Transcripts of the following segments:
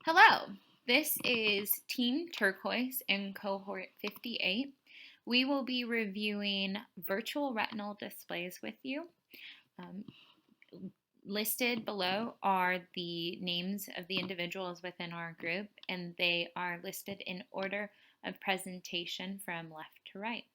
Hello, this is Team Turquoise in cohort 58. We will be reviewing virtual retinal displays with you. Um, Listed below are the names of the individuals within our group, and they are listed in order of presentation from left to right.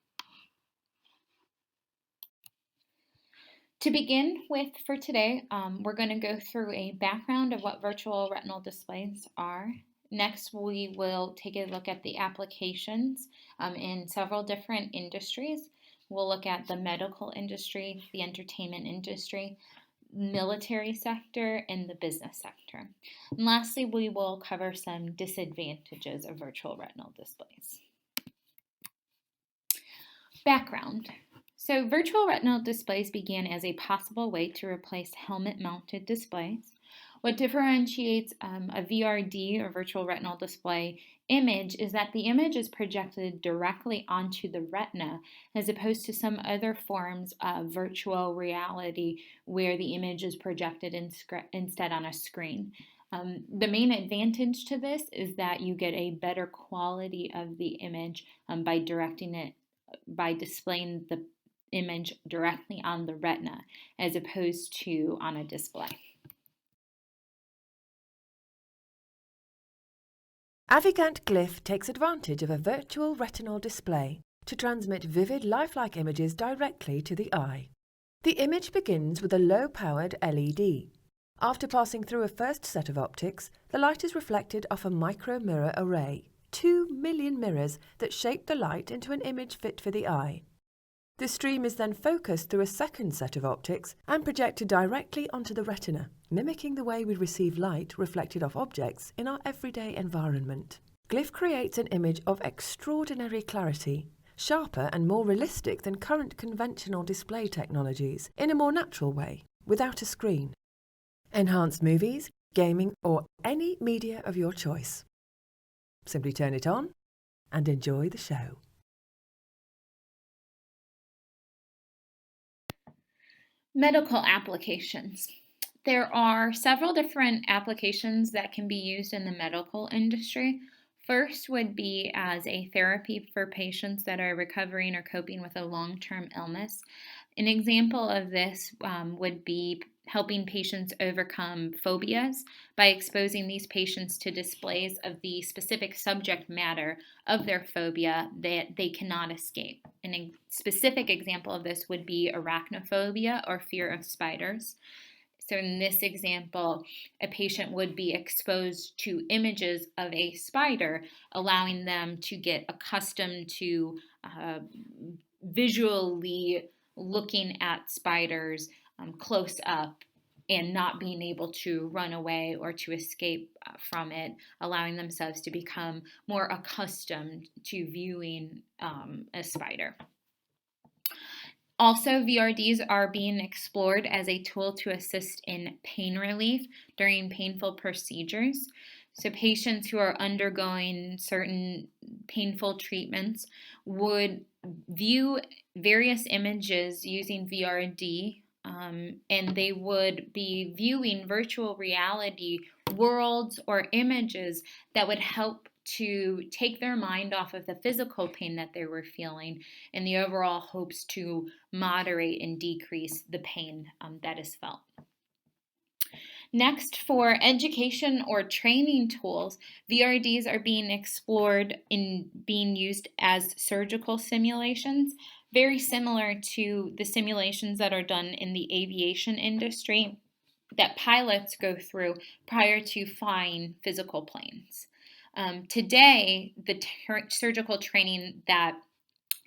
To begin with for today, we're going to go through a background of what virtual retinal displays are. Next, we will take a look at the applications in several different industries. We'll look at the medical industry, the entertainment industry, military sector, and the business sector. And lastly, we will cover some disadvantages of virtual retinal displays. Background. So virtual retinal displays began as a possible way to replace helmet-mounted displays. What differentiates a VRD or virtual retinal display image is that the image is projected directly onto the retina as opposed to some other forms of virtual reality where the image is projected instead on a screen. The main advantage to this is that you get a better quality of the image by displaying the image directly on the retina as opposed to on a display. Avigant Glyph takes advantage of a virtual retinal display to transmit vivid lifelike images directly to the eye. The image begins with a low-powered LED. After passing through a first set of optics, the light is reflected off a micro-mirror array, 2 million mirrors that shape the light into an image fit for the eye. The stream is then focused through a second set of optics and projected directly onto the retina, mimicking the way we receive light reflected off objects in our everyday environment. Glyph creates an image of extraordinary clarity, sharper and more realistic than current conventional display technologies, in a more natural way, without a screen. Enhance movies, gaming, or any media of your choice. Simply turn it on and enjoy the show. Medical applications. There are several different applications that can be used in the medical industry. First would be as a therapy for patients that are recovering or coping with a long-term illness. An example of this would be helping patients overcome phobias by exposing these patients to displays of the specific subject matter of their phobia that they cannot escape. A specific example of this would be arachnophobia or fear of spiders. So in this example, a patient would be exposed to images of a spider, allowing them to get accustomed to visually looking at spiders close up and not being able to run away or to escape from it, allowing themselves to become more accustomed to viewing a spider. Also, VRDs are being explored as a tool to assist in pain relief during painful procedures. So patients who are undergoing certain painful treatments would view various images using VRD, and they would be viewing virtual reality worlds or images that would help to take their mind off of the physical pain that they were feeling in the overall hopes to moderate and decrease the pain that is felt. Next, for education or training tools, VRDs are being explored in being used as surgical simulations, very similar to the simulations that are done in the aviation industry that pilots go through prior to flying physical planes. Today, the surgical training that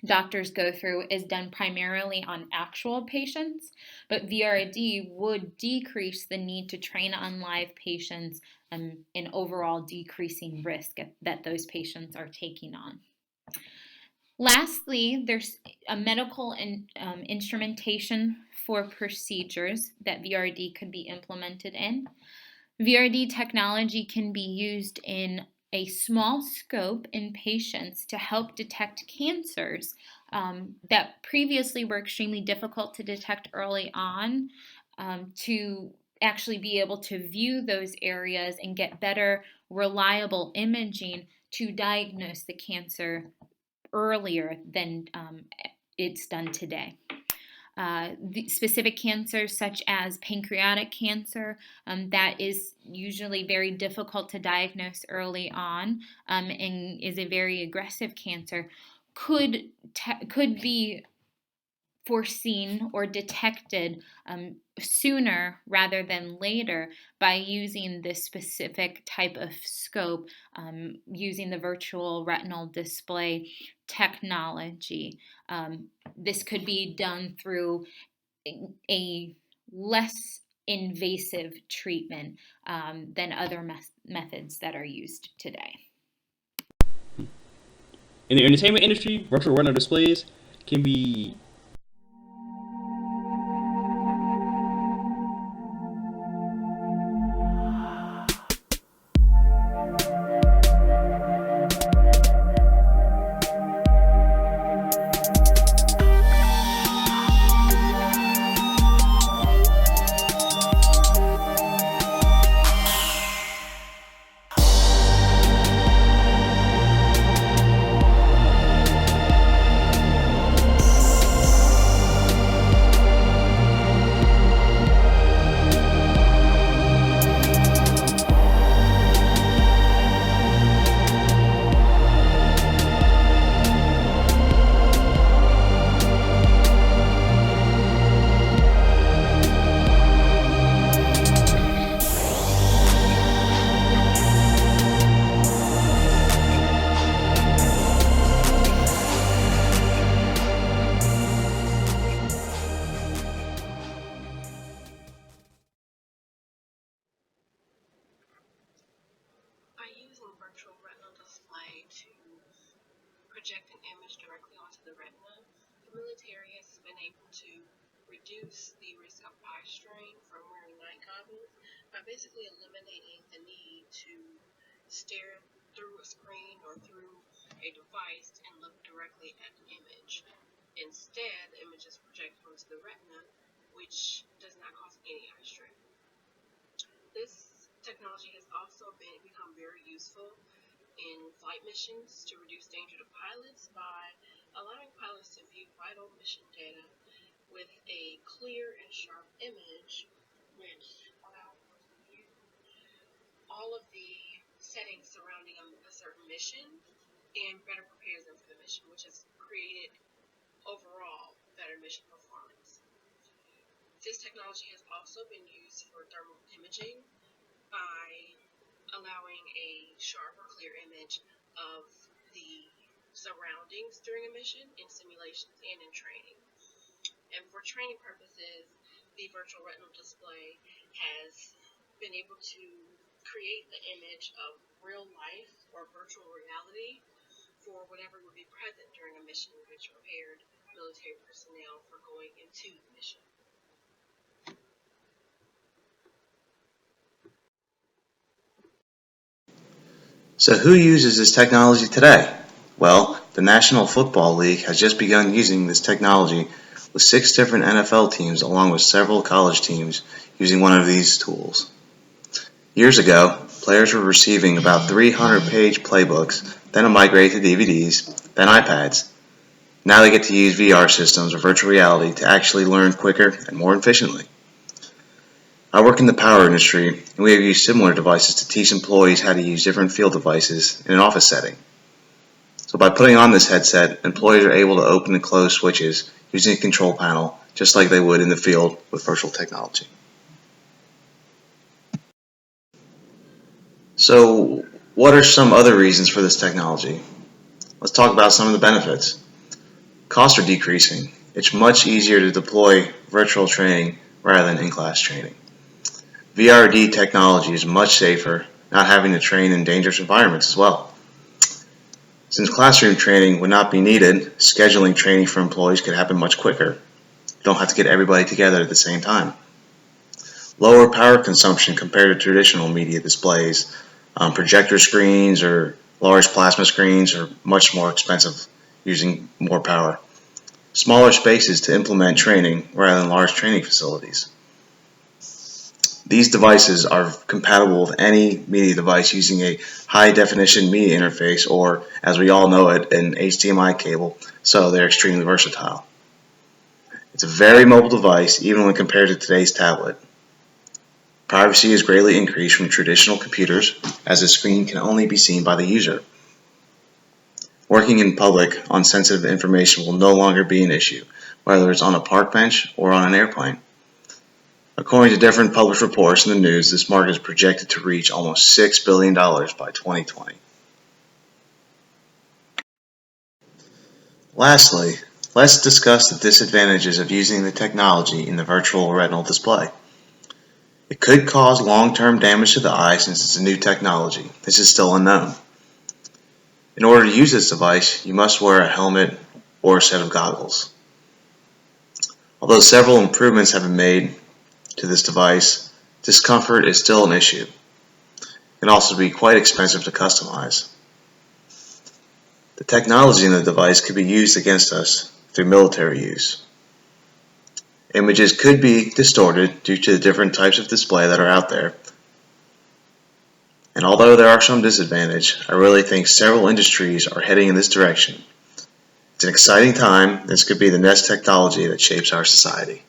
doctors go through is done primarily on actual patients, but VRD would decrease the need to train on live patients and overall decreasing risk that those patients are taking on. Lastly, there's a medical instrumentation for procedures that VRD could be implemented in. VRD technology can be used in a small scope in patients to help detect cancers that previously were extremely difficult to detect early on, to actually be able to view those areas and get better, reliable imaging to diagnose the cancer earlier than it's done today. The specific cancers such as pancreatic cancer, that is usually very difficult to diagnose early on, and is a very aggressive cancer, could be foreseen or detected sooner rather than later by using this specific type of scope, using the virtual retinal display technology. This could be done through a less invasive treatment than other methods that are used today. In the entertainment industry, virtual retinal displays can be By using virtual retinal display to project an image directly onto the retina, the military has been able to reduce the risk of eye strain from wearing night goggles by basically eliminating the need to stare through a screen or through a device and look directly at an image. Instead, the image is projected onto the retina, which does not cause any eye strain. This technology has also become very useful in flight missions to reduce danger to pilots by allowing pilots to view vital mission data with a clear and sharp image, which allows them to view all of the settings surrounding a certain mission and better prepares them for the mission, which has created overall better mission performance. This technology has also been used for thermal imaging by allowing a sharp or clear image of the surroundings during a mission in simulations and in training. And for training purposes, the virtual retinal display has been able to create the image of real life or virtual reality for whatever would be present during a mission, which prepared military personnel for going into the mission. So who uses this technology today? Well, the National Football League has just begun using this technology with 6 different NFL teams along with several college teams using one of these tools. Years ago, players were receiving about 300-page playbooks, then it migrated to DVDs, then iPads. Now they get to use VR systems or virtual reality to actually learn quicker and more efficiently. I work in the power industry, and we have used similar devices to teach employees how to use different field devices in an office setting. So by putting on this headset, employees are able to open and close switches using a control panel, just like they would in the field with virtual technology. So what are some other reasons for this technology? Let's talk about some of the benefits. Costs are decreasing. It's much easier to deploy virtual training rather than in-class training. VRD technology is much safer, not having to train in dangerous environments as well. Since classroom training would not be needed, scheduling training for employees could happen much quicker. You don't have to get everybody together at the same time. Lower power consumption compared to traditional media displays. Projector screens or large plasma screens are much more expensive, using more power. Smaller spaces to implement training rather than large training facilities. These devices are compatible with any media device using a high-definition media interface, or, as we all know it, an HDMI cable, so they're extremely versatile. It's a very mobile device, even when compared to today's tablet. Privacy is greatly increased from traditional computers, as the screen can only be seen by the user. Working in public on sensitive information will no longer be an issue, whether it's on a park bench or on an airplane. According to different published reports in the news, this market is projected to reach almost $6 billion by 2020. Lastly, let's discuss the disadvantages of using the technology in the virtual retinal display. It could cause long-term damage to the eye since it's a new technology. This is still unknown. In order to use this device, you must wear a helmet or a set of goggles. Although several improvements have been made to this device, discomfort is still an issue. It can also be quite expensive to customize. The technology in the device could be used against us through military use. Images could be distorted due to the different types of display that are out there. And although there are some disadvantages, I really think several industries are heading in this direction. It's an exciting time. This could be the next technology that shapes our society.